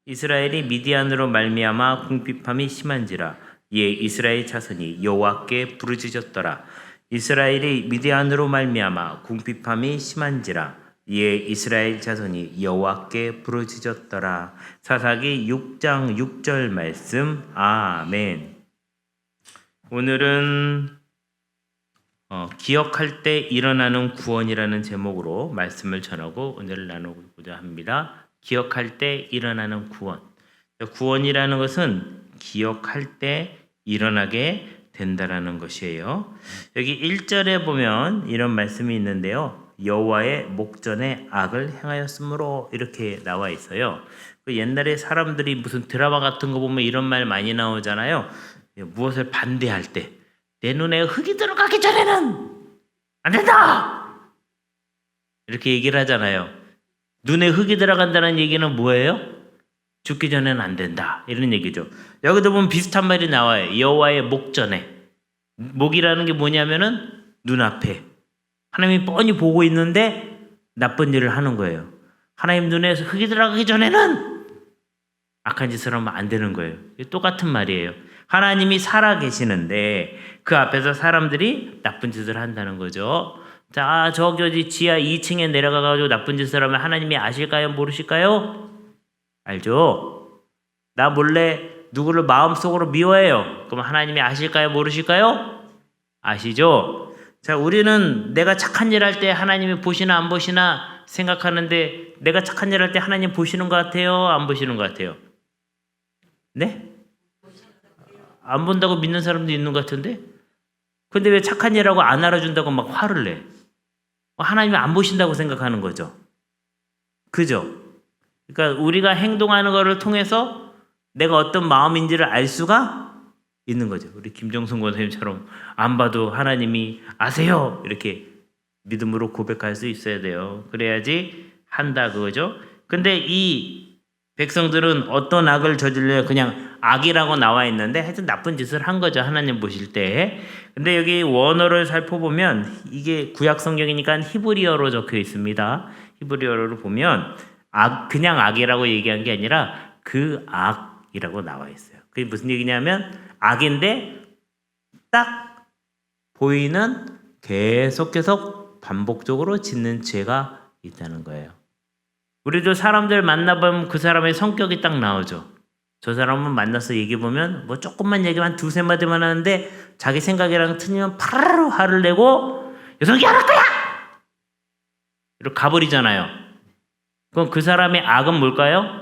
이스라엘이 미디안으로 말미암아 궁핍함이 심한지라. 이에 이스라엘 자손이 여호와께 부르짖었더라. 이스라엘이 미디안으로 말미암아 궁핍함이 심한지라. 이에 이스라엘 자손이 여호와께 부르짖었더라. 사사기 6장 6절 말씀. 아멘. 오늘은 기억할 때 일어나는 구원이라는 제목으로 말씀을 전하고 은혜를 나누고자 합니다. 기억할 때 일어나는 구원. 구원이라는 것은 기억할 때 일어나게 된다라는 것이에요. 여기 1절에 보면 이런 말씀이 있는데요. 여호와의 목전에 악을 행하였으므로 이렇게 나와 있어요. 옛날에 사람들이 무슨 드라마 같은 거 보면 이런 말 많이 나오잖아요. 무엇을 반대할 때 내 눈에 흙이 들어가기 전에는 안 된다! 이렇게 얘기를 하잖아요. 눈에 흙이 들어간다는 얘기는 뭐예요? 죽기 전에는 안 된다. 이런 얘기죠. 여기도 보면 비슷한 말이 나와요. 여호와의 목전에. 목이라는 게 뭐냐면은 눈앞에. 하나님이 뻔히 보고 있는데 나쁜 일을 하는 거예요. 하나님 눈에 흙이 들어가기 전에는 악한 짓을 하면 안 되는 거예요. 똑같은 말이에요. 하나님이 살아 계시는데 그 앞에서 사람들이 나쁜 짓을 한다는 거죠. 자, 저기 어디 지하 2층에 내려가가지고 나쁜 짓을 하면 하나님이 아실까요? 모르실까요? 알죠? 나 몰래 누구를 마음속으로 미워해요. 그럼 하나님이 아실까요? 모르실까요? 아시죠? 자, 우리는 내가 착한 일 할 때 하나님이 보시나 안 보시나 생각하는데 내가 착한 일 할 때 하나님 보시는 것 같아요? 안 보시는 것 같아요? 네? 안 본다고 믿는 사람도 있는 것 같은데? 근데 왜 착한 일하고 안 알아준다고 막 화를 내? 하나님이 안 보신다고 생각하는 거죠. 그죠? 그러니까 우리가 행동하는 것을 통해서 내가 어떤 마음인지를 알 수가 있는 거죠. 우리 김정순 권사님처럼 안 봐도 하나님이 아세요. 이렇게 믿음으로 고백할 수 있어야 돼요. 그래야지 한다 그거죠. 근데 이 백성들은 어떤 악을 저질러요? 그냥 악이라고 나와 있는데 하여튼 나쁜 짓을 한 거죠. 하나님 보실 때. 근데 여기 원어를 살펴보면 이게 구약 성경이니까 히브리어로 적혀 있습니다. 히브리어로 보면 그냥 악이라고 얘기한 게 아니라 그 악이라고 나와 있어요. 그게 무슨 얘기냐면 악인데 딱 보이는 계속 반복적으로 짓는 죄가 있다는 거예요. 우리도 사람들 만나보면 그 사람의 성격이 딱 나오죠. 저 사람은 만나서 얘기해보면 뭐 조금만 얘기하면 두세 마디만 하는데 자기 생각이랑 틀리면 파라로 화를 내고 여성이 안 할 거야! 이렇게 가버리잖아요. 그럼 그 사람의 악은 뭘까요?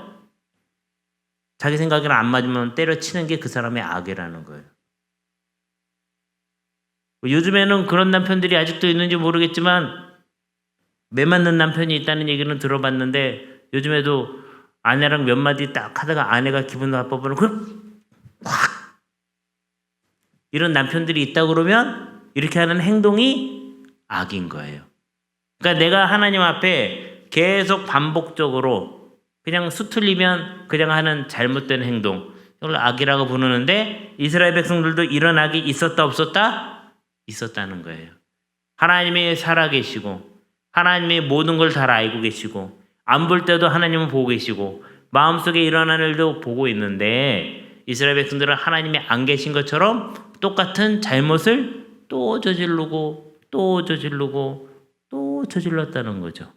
자기 생각이랑 안 맞으면 때려치는 게 그 사람의 악이라는 거예요. 요즘에는 그런 남편들이 아직도 있는지 모르겠지만 매 맞는 남편이 있다는 얘기는 들어봤는데 요즘에도 아내랑 몇 마디 딱 하다가 아내가 기분 나빠보면 확 이런 남편들이 있다고 그러면 이렇게 하는 행동이 악인 거예요. 그러니까 내가 하나님 앞에 계속 반복적으로 그냥 수틀리면 그냥 하는 잘못된 행동 이걸 악이라고 부르는데 이스라엘 백성들도 이런 악이 있었다 없었다? 있었다는 거예요. 하나님이 살아계시고 하나님이 모든 걸 다 알고 계시고 안 볼 때도 하나님은 보고 계시고 마음속에 일어나는 일도 보고 있는데 이스라엘 백성들은 하나님이 안 계신 것처럼 똑같은 잘못을 또 저지르고 또 저지르고 또 저질렀다는 거죠.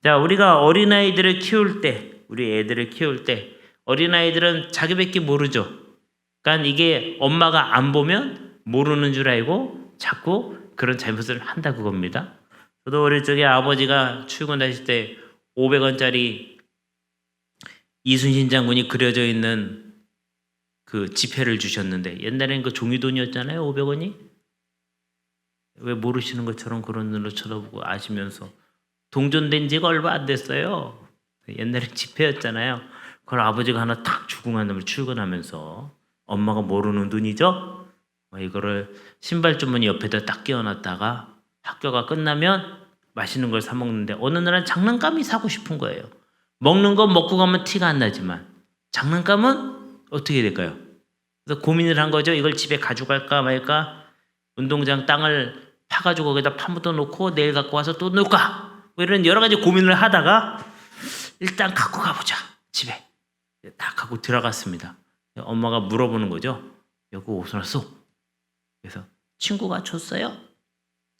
자, 우리가 어린아이들을 키울 때 우리 애들을 키울 때 어린아이들은 자기밖에 모르죠. 그러니까 이게 엄마가 안 보면 모르는 줄 알고 자꾸 그런 잘못을 한다 그겁니다. 저도 어릴 적에 아버지가 출근하실 때 500원짜리 이순신 장군이 그려져 있는 그 지폐를 주셨는데 옛날에는 그 종이돈이었잖아요. 500원이. 왜 모르시는 것처럼 그런 눈으로 쳐다보고 아시면서 동전된 지가 얼마 안 됐어요. 옛날엔 지폐였잖아요. 그걸 아버지가 하나 탁 주고 간 다음에 출근하면서 엄마가 모르는 눈이죠. 이거를 신발 주머니 옆에다 딱 끼워놨다가 학교가 끝나면 맛있는 걸 사 먹는데 어느 날은 장난감이 사고 싶은 거예요. 먹는 거 먹고 가면 티가 안 나지만 장난감은 어떻게 될까요? 그래서 고민을 한 거죠. 이걸 집에 가져갈까 말까? 운동장 땅을 파가지고 거기다 파묻어 놓고 내일 갖고 와서 또 놓을까? 뭐 이런 여러 가지 고민을 하다가 일단 갖고 가보자 집에. 하고 들어갔습니다. 엄마가 물어보는 거죠. 여보 어디서 났어? 그래서 친구가 줬어요.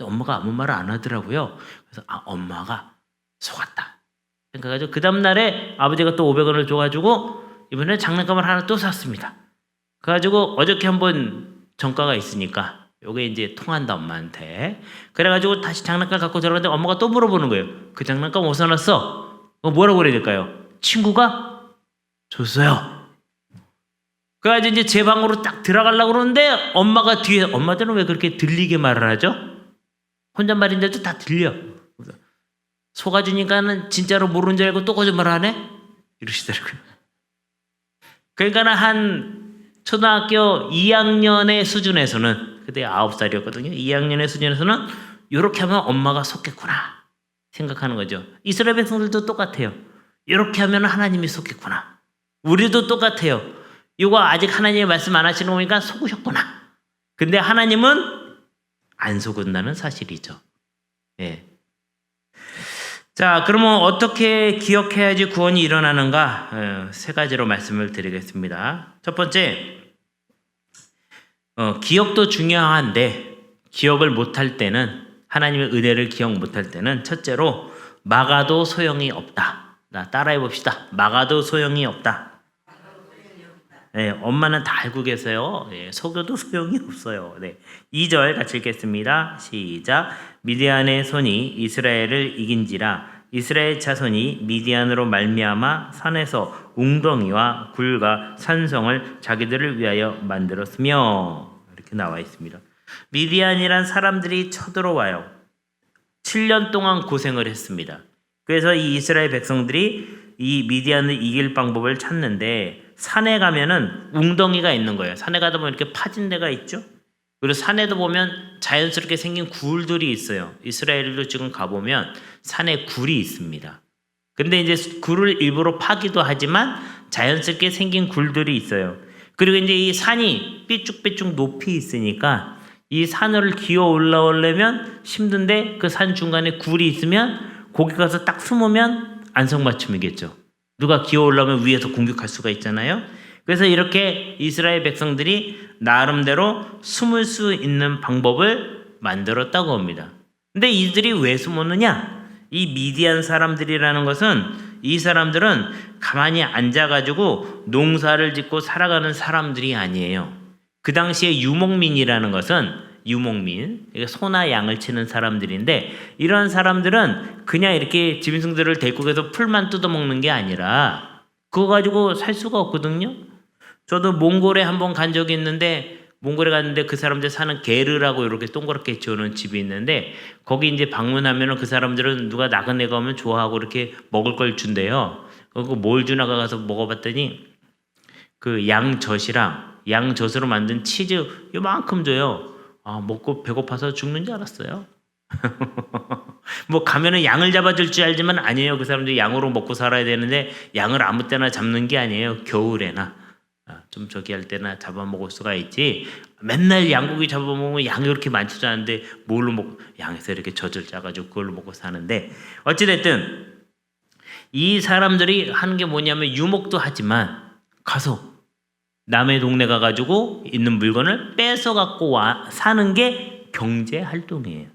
엄마가 아무 말을 안 하더라고요. 그래서 엄마가 속았다 생각해가지고 그 다음날에 아버지가 또 500원을 줘가지고 이번에 장난감을 하나 또 샀습니다. 그래가지고 어저께 한번 전과가 있으니까 요게 이제 통한다 엄마한테. 그래가지고 다시 장난감 갖고 들어갔는데 엄마가 또 물어보는 거예요. 그 장난감 어디서 났어? 뭐라고 그래야 될까요? 친구가 줬어요. 그래가지고 이제 제 방으로 딱 들어가려고 그러는데 엄마가 뒤에, 엄마들은 왜 그렇게 들리게 말을 하죠? 혼잣말인데도 다 들려. 속아주니까는 진짜로 모르는 줄 알고 또 거짓말을 하네? 이러시더라고요. 그러니까 한 초등학교 2학년의 수준에서는, 그때 9살이었거든요. 2학년의 수준에서는 이렇게 하면 엄마가 속겠구나 생각하는 거죠. 이스라엘 백성들도 똑같아요. 이렇게 하면 하나님이 속겠구나. 우리도 똑같아요. 이거 아직 하나님의 말씀 안 하시는 거 보니까 속으셨구나. 근데 하나님은 안 속은다는 사실이죠. 예. 자, 그러면 어떻게 기억해야지 구원이 일어나는가? 세 가지로 말씀을 드리겠습니다. 첫 번째, 기억도 중요한데 기억을 못할 때는, 하나님의 은혜를 기억 못할 때는 첫째로 막아도 소용이 없다. 따라해 봅시다. 막아도 소용이 없다. 네, 엄마는 다 알고 계세요. 네, 속여도 소용이 없어요. 네, 2절 같이 읽겠습니다. 시작. 미디안의 손이 이스라엘을 이긴지라. 이스라엘 자손이 미디안으로 말미암아 산에서 웅덩이와 굴과 산성을 자기들을 위하여 만들었으며, 이렇게 나와 있습니다. 미디안이란 사람들이 쳐들어와요. 7년 동안 고생을 했습니다. 그래서 이 이스라엘 백성들이 이 미디안을 이길 방법을 찾는데 산에 가면은 웅덩이가 있는 거예요. 산에 가다 보면 이렇게 파진 데가 있죠. 그리고 산에도 보면 자연스럽게 생긴 굴들이 있어요. 이스라엘도 지금 가보면 산에 굴이 있습니다. 근데 이제 굴을 일부러 파기도 하지만 자연스럽게 생긴 굴들이 있어요. 그리고 이제 이 산이 삐쭉삐쭉 높이 있으니까 이 산을 기어 올라오려면 힘든데 그 산 중간에 굴이 있으면 거기 가서 딱 숨으면 안성맞춤이겠죠. 누가 기어 올라오면 위에서 공격할 수가 있잖아요. 그래서 이렇게 이스라엘 백성들이 나름대로 숨을 수 있는 방법을 만들었다고 합니다. 근데 이들이 왜 숨었느냐? 이 미디안 사람들이라는 것은, 이 사람들은 가만히 앉아가지고 농사를 짓고 살아가는 사람들이 아니에요. 그 당시에 유목민이라는 것은, 유목민, 소나 양을 치는 사람들인데, 이런 사람들은 그냥 이렇게 짐승들을 데리고 가서 풀만 뜯어먹는 게 아니라 그거 가지고 살 수가 없거든요. 저도 몽골에 한번 간 적이 있는데, 몽골에 갔는데 그 사람들 사는 게르라고 이렇게 동그랗게 지어놓은 집이 있는데, 거기 이제 방문하면 그 사람들은 누가 나그네가 오면 좋아하고 이렇게 먹을 걸 준대요. 그거 뭘 주나 가서 먹어봤더니 그 양젖이랑 양젖으로 만든 치즈 요만큼 줘요. 먹고 배고파서 죽는 줄 알았어요. 뭐 가면은 양을 잡아줄 줄 알지만 아니에요. 그 사람들이 양으로 먹고 살아야 되는데 양을 아무 때나 잡는 게 아니에요. 겨울에나 좀 저기 할 때나 잡아먹을 수가 있지. 맨날 양고기 잡아먹으면 양이 그렇게 많지도 않은데 뭘로 먹고, 양에서 이렇게 젖을 짜가지고 그걸로 먹고 사는데, 어찌됐든 이 사람들이 하는 게 뭐냐면 유목도 하지만 가서 남의 동네 가가지고 있는 물건을 뺏어 갖고 사는 게 경제 활동이에요.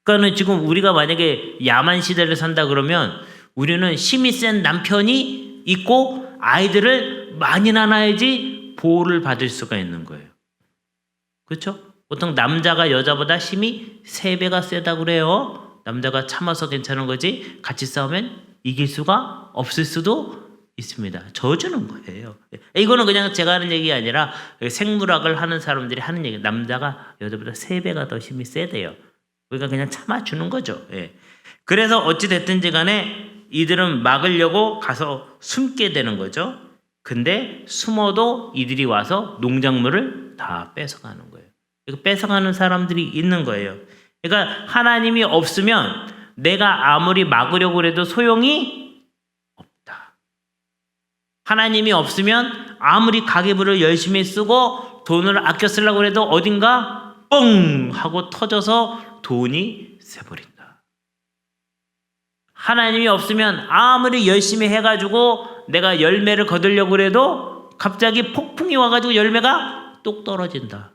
그러니까 지금 우리가 만약에 야만 시대를 산다 그러면 우리는 힘이 센 남편이 있고 아이들을 많이 낳아야지 보호를 받을 수가 있는 거예요. 그렇죠? 보통 남자가 여자보다 힘이 3배가 세다 그래요. 남자가 참아서 괜찮은 거지 같이 싸우면 이길 수가 없을 수도 있습니다. 져주는 거예요. 이거는 그냥 제가 하는 얘기가 아니라 생물학을 하는 사람들이 하는 얘기. 남자가 여자보다 3배가 더 힘이 세대요. 그러니까 그냥 참아주는 거죠. 예. 그래서 어찌됐든지 간에 이들은 막으려고 가서 숨게 되는 거죠. 근데 숨어도 이들이 와서 농작물을 다 뺏어가는 거예요. 뺏어가는 사람들이 있는 거예요. 그러니까 하나님이 없으면 내가 아무리 막으려고 해도 소용이 없다. 하나님이 없으면 아무리 가계부를 열심히 쓰고 돈을 아껴 쓰려고 해도 어딘가 뻥 하고 터져서 돈이 새버린다. 하나님이 없으면 아무리 열심히 해가지고 내가 열매를 거두려고 그래도 갑자기 폭풍이 와가지고 열매가 뚝 떨어진다.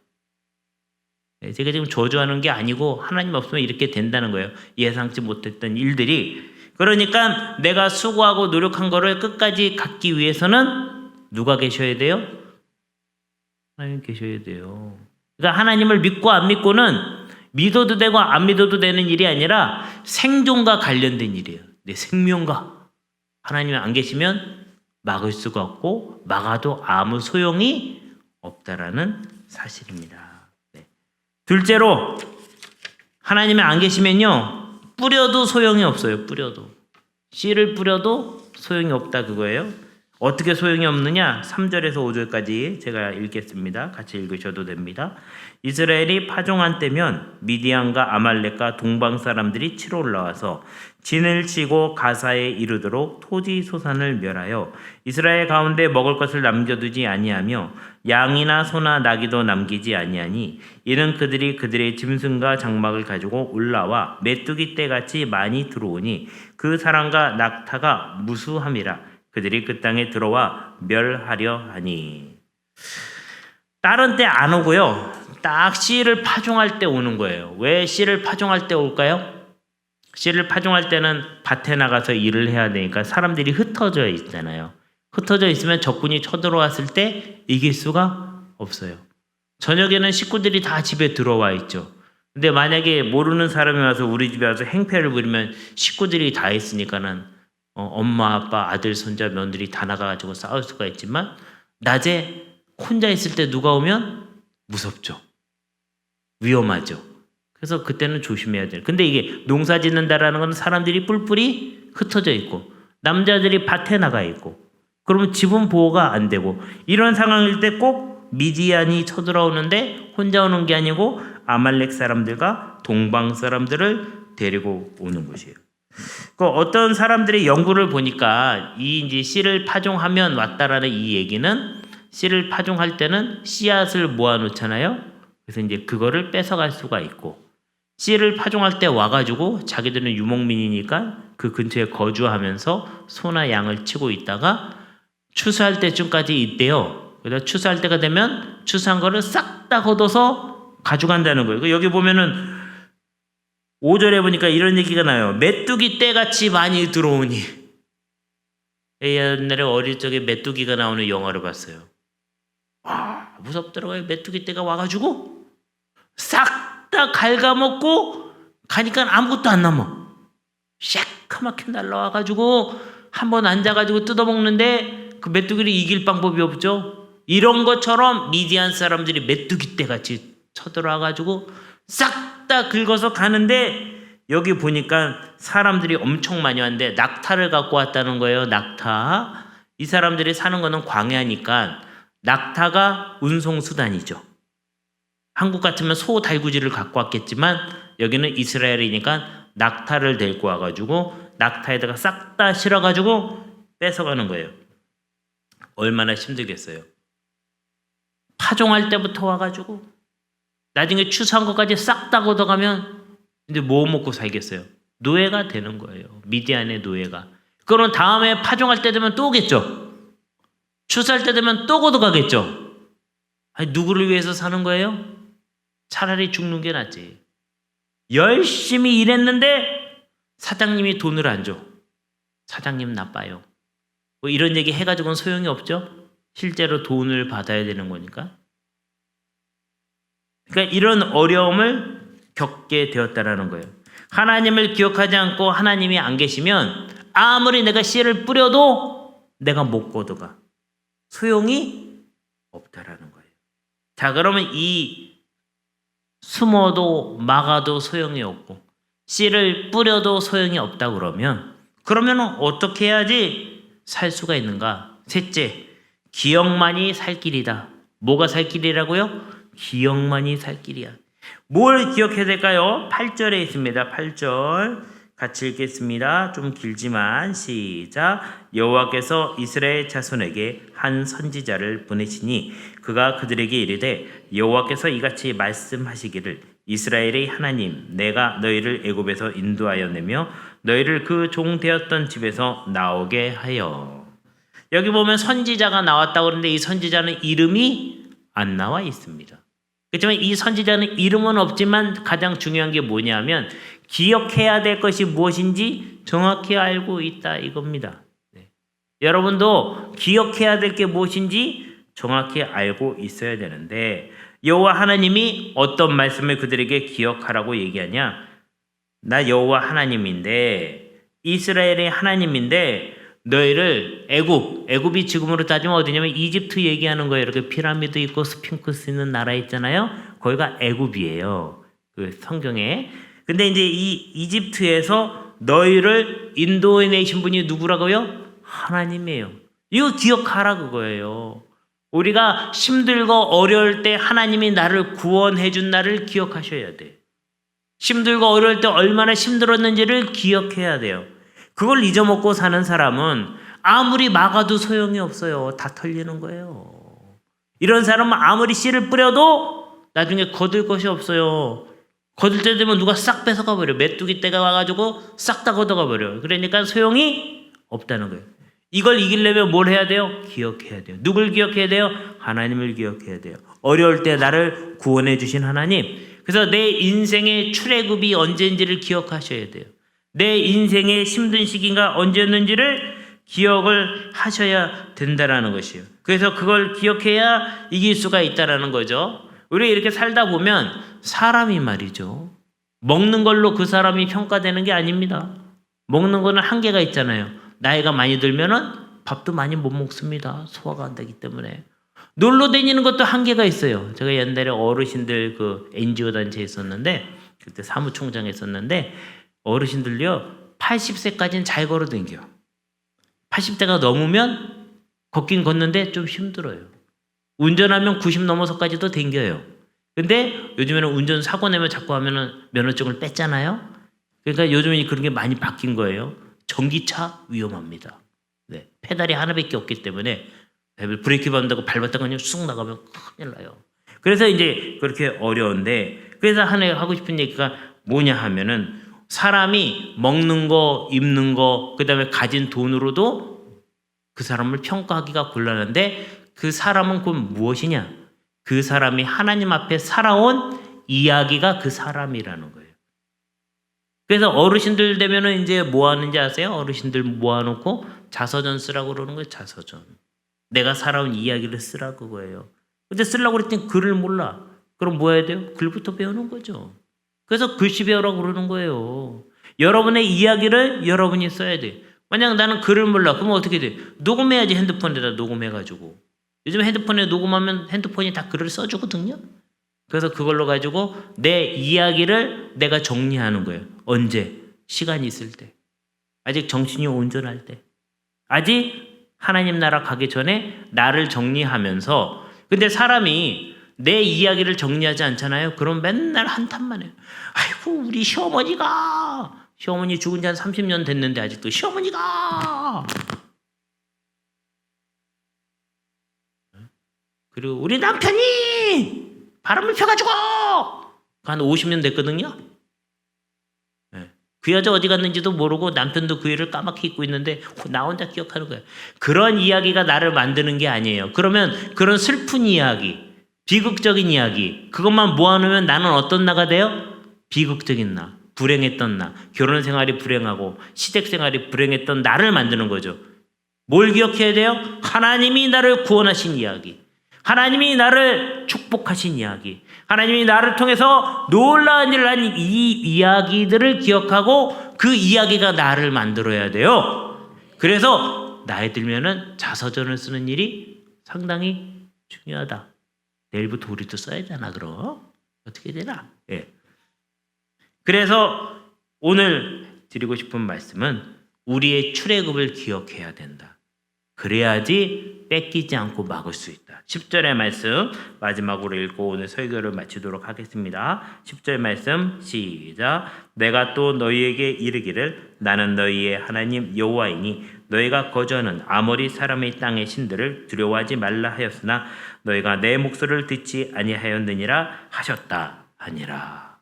제가 지금 저주하는 게 아니고 하나님 없으면 이렇게 된다는 거예요. 예상치 못했던 일들이. 그러니까 내가 수고하고 노력한 거를 끝까지 갖기 위해서는 누가 계셔야 돼요? 하나님 계셔야 돼요. 그러니까 하나님을 믿고 안 믿고는 믿어도 되고 안 믿어도 되는 일이 아니라 생존과 관련된 일이에요. 내 생명과. 하나님이 안 계시면 막을 수가 없고 막아도 아무 소용이 없다라는 사실입니다. 둘째로 하나님이 안 계시면요 뿌려도 소용이 없어요. 뿌려도 씨를 뿌려도 소용이 없다 그거예요. 어떻게 소용이 없느냐? 3절에서 5절까지 제가 읽겠습니다. 같이 읽으셔도 됩니다. 이스라엘이 파종한 때면 미디안과 아말렉과 동방 사람들이 치러 올라와서 진을 치고 가사에 이르도록 토지 소산을 멸하여 이스라엘 가운데 먹을 것을 남겨두지 아니하며 양이나 소나 나귀도 남기지 아니하니 이는 그들이 그들의 짐승과 장막을 가지고 올라와 메뚜기 떼같이 많이 들어오니 그 사람과 낙타가 무수함이라 그들이 그 땅에 들어와 멸하려 하니. 다른 때 안 오고요. 딱 씨를 파종할 때 오는 거예요. 왜 씨를 파종할 때 올까요? 씨를 파종할 때는 밭에 나가서 일을 해야 되니까 사람들이 흩어져 있잖아요. 흩어져 있으면 적군이 쳐들어왔을 때 이길 수가 없어요. 저녁에는 식구들이 다 집에 들어와 있죠. 근데 만약에 모르는 사람이 와서 우리 집에 와서 행패를 부리면 식구들이 다 있으니까는 엄마, 아빠, 아들, 손자, 며느리 다 나가가지고 싸울 수가 있지만 낮에 혼자 있을 때 누가 오면 무섭죠. 위험하죠. 그래서 그때는 조심해야 돼요. 근데 이게 농사 짓는다라는 건 사람들이 뿔뿔이 흩어져 있고 남자들이 밭에 나가 있고 그러면 지분 보호가 안 되고 이런 상황일 때 꼭 미디안이 쳐들어오는데 혼자 오는 게 아니고 아말렉 사람들과 동방 사람들을 데리고 오는 것이에요. 어떤 사람들의 연구를 보니까 이 이제 씨를 파종하면 왔다라는 이 얘기는 씨를 파종할 때는 씨앗을 모아놓잖아요. 그래서 이제 그거를 뺏어갈 수가 있고 씨를 파종할 때 와가지고 자기들은 유목민이니까 그 근처에 거주하면서 소나 양을 치고 있다가 추수할 때쯤까지 있대요. 그래서 추수할 때가 되면 추수한 거를 싹 다 걷어서 가져간다는 거예요. 여기 보면은 5절에 보니까 이런 얘기가 나요. 메뚜기 떼같이 많이 들어오니. 옛날에 어릴 적에 메뚜기가 나오는 영화를 봤어요. 무섭더라고요. 메뚜기 떼가 와가지고 싹 다 갉아먹고 가니까 아무것도 안 남아. 새카맣게 날라와가지고 한번 앉아가지고 뜯어먹는데 그 메뚜기를 이길 방법이 없죠. 이런 것처럼 미디안 사람들이 메뚜기 떼같이 쳐들어와가지고 싹 다 긁어서 가는데 여기 보니까 사람들이 엄청 많이 왔는데 낙타를 갖고 왔다는 거예요. 낙타. 이 사람들이 사는 거는 광야니까 낙타가 운송수단이죠. 한국 같으면 소 달구지를 갖고 왔겠지만 여기는 이스라엘이니까 낙타를 데리고 와가지고 낙타에다가 싹 다 실어가지고 뺏어가는 거예요. 얼마나 힘들겠어요. 파종할 때부터 와가지고 나중에 추수한 것까지 싹 다 걷어가면 근데 뭐 먹고 살겠어요? 노예가 되는 거예요. 미디안의 노예가. 그럼 다음에 파종할 때 되면 또 오겠죠. 추수할 때 되면 또 걷어가겠죠. 아니, 누구를 위해서 사는 거예요? 차라리 죽는 게 낫지. 열심히 일했는데 사장님이 돈을 안 줘. 사장님 나빠요. 뭐 이런 얘기 해가지고는 소용이 없죠. 실제로 돈을 받아야 되는 거니까. 그러니까 이런 어려움을 겪게 되었다라는 거예요. 하나님을 기억하지 않고 하나님이 안 계시면 아무리 내가 씨를 뿌려도 내가 못 걷어가. 소용이 없다라는 거예요. 자, 그러면 이 숨어도 막아도 소용이 없고 씨를 뿌려도 소용이 없다 그러면 어떻게 해야지 살 수가 있는가? 셋째, 기억만이 살 길이다. 뭐가 살 길이라고요? 기억만이 살 길이야. 뭘 기억해야 될까요? 8절에 있습니다. 8절 같이 읽겠습니다. 좀 길지만 시작. 여호와께서 이스라엘 자손에게 한 선지자를 보내시니 그가 그들에게 이르되 여호와께서 이같이 말씀하시기를 이스라엘의 하나님 내가 너희를 애굽에서 인도하여 내며 너희를 그 종 되었던 집에서 나오게 하여. 여기 보면 선지자가 나왔다고 그러는데 이 선지자는 이름이 안 나와 있습니다. 그렇지만 이 선지자는 이름은 없지만 가장 중요한 게 뭐냐면 기억해야 될 것이 무엇인지 정확히 알고 있다 이겁니다. 네. 여러분도 기억해야 될 게 무엇인지 정확히 알고 있어야 되는데 여호와 하나님이 어떤 말씀을 그들에게 기억하라고 얘기하냐? 나 여호와 하나님인데 이스라엘의 하나님인데 너희를 애굽이 지금으로 따지면 어디냐면 이집트 얘기하는 거예요. 이렇게 피라미드 있고 스핑크스 있는 나라 있잖아요. 거기가 애굽이에요. 그 성경에. 근데 이제 이 이집트에서 너희를 인도해 내신 분이 누구라고요? 하나님이에요. 이거 기억하라 그거예요. 우리가 힘들고 어려울 때 하나님이 나를 구원해 준 날을 기억하셔야 돼. 힘들고 어려울 때 얼마나 힘들었는지를 기억해야 돼요. 그걸 잊어먹고 사는 사람은 아무리 막아도 소용이 없어요. 다 털리는 거예요. 이런 사람은 아무리 씨를 뿌려도 나중에 거둘 것이 없어요. 거둘 때 되면 누가 싹 뺏어가 버려. 메뚜기 떼가 와가지고 싹 다 걷어가 버려. 그러니까 소용이 없다는 거예요. 이걸 이기려면 뭘 해야 돼요? 기억해야 돼요. 누굴 기억해야 돼요? 하나님을 기억해야 돼요. 어려울 때 나를 구원해 주신 하나님. 그래서 내 인생의 출애굽이 언제인지를 기억하셔야 돼요. 내 인생의 힘든 시기가 언제였는지를 기억을 하셔야 된다라는 것이에요. 그래서 그걸 기억해야 이길 수가 있다라는 거죠. 우리 이렇게 살다 보면 사람이 말이죠. 먹는 걸로 그 사람이 평가되는 게 아닙니다. 먹는 거는 한계가 있잖아요. 나이가 많이 들면은 밥도 많이 못 먹습니다. 소화가 안 되기 때문에. 놀러 다니는 것도 한계가 있어요. 제가 옛날에 어르신들 그 NGO 단체에 있었는데 그때 사무총장 했었는데 어르신들요 80세까지는 잘 걸어 다녀요. 80대가 넘으면 걷긴 걷는데 좀 힘들어요. 운전하면 90 넘어서까지도 댕겨요. 근데 요즘에는 운전 사고 내면 자꾸 하면은 면허증을 뺐잖아요. 그러니까 요즘에 그런 게 많이 바뀐 거예요. 전기차 위험합니다. 네, 페달이 하나밖에 없기 때문에 브레이크 밟는다고 밟았다가 그냥 쑥 나가면 큰일 나요. 그래서 이제 그렇게 어려운데 그래서 하고 싶은 얘기가 뭐냐 하면은 사람이 먹는 거, 입는 거, 그 다음에 가진 돈으로도 그 사람을 평가하기가 곤란한데 그 사람은 그럼 무엇이냐? 그 사람이 하나님 앞에 살아온 이야기가 그 사람이라는 거예요. 그래서 어르신들 되면은 이제 뭐 하는지 아세요? 어르신들 모아놓고 자서전 쓰라고 그러는 거예요. 자서전. 내가 살아온 이야기를 쓰라 그거예요. 근데 쓰려고 그랬더니 글을 몰라. 그럼 뭐 해야 돼요? 글부터 배우는 거죠. 그래서 글씨 배우라고 그러는 거예요. 여러분의 이야기를 여러분이 써야 돼. 만약 나는 글을 몰라. 그러면 어떻게 돼? 녹음해야지 핸드폰에다 녹음해가지고. 요즘 핸드폰에 녹음하면 핸드폰이 다 글을 써주거든요. 그래서 그걸로 가지고 내 이야기를 내가 정리하는 거예요. 언제? 시간이 있을 때. 아직 정신이 온전할 때. 아직 하나님 나라 가기 전에 나를 정리하면서 근데 사람이 내 이야기를 정리하지 않잖아요. 그럼 맨날 한탄만 해요. 아이고 우리 시어머니 죽은 지 한 30년 됐는데 아직도 시어머니가 그리고 우리 남편이 바람을 펴가지고 한 50년 됐거든요. 그 여자 어디 갔는지도 모르고 남편도 그 일을 까맣게 잊고 있는데 나 혼자 기억하는 거예요. 그런 이야기가 나를 만드는 게 아니에요. 그러면 그런 슬픈 이야기, 비극적인 이야기 그것만 모아놓으면 나는 어떤 나가 돼요? 비극적인 나, 불행했던 나, 결혼 생활이 불행하고 시댁 생활이 불행했던 나를 만드는 거죠. 뭘 기억해야 돼요? 하나님이 나를 구원하신 이야기, 하나님이 나를 축복하신 이야기, 하나님이 나를 통해서 놀라운 일을 한 이 이야기들을 기억하고 그 이야기가 나를 만들어야 돼요. 그래서 나이 들면은 자서전을 쓰는 일이 상당히 중요하다. 내일부터 우리도 써야 되나 그럼? 어떻게 되나? 예. 그래서 오늘 드리고 싶은 말씀은 우리의 출애굽을 기억해야 된다. 그래야지 뺏기지 않고 막을 수 있다. 10절의 말씀 마지막으로 읽고 오늘 설교를 마치도록 하겠습니다. 10절 말씀 시작. 내가 또 너희에게 이르기를 나는 너희의 하나님 여호와이니 너희가 거주하는 아모리 사람의 땅의 신들을 두려워하지 말라 하였으나 너희가 내 목소리를 듣지 아니하였느니라 하셨다 하니라.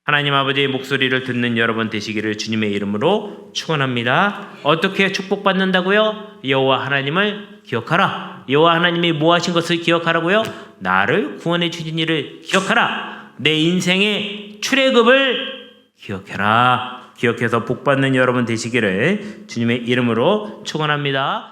하나님 아버지의 목소리를 듣는 여러분 되시기를 주님의 이름으로 축원합니다. 어떻게 축복받는다고요? 여호와 하나님을 기억하라. 여호와 하나님이 뭐 하신 것을 기억하라고요? 나를 구원해 주신 일을 기억하라. 내 인생의 출애굽을 기억해라. 기억해서 복받는 여러분 되시기를 주님의 이름으로 축원합니다.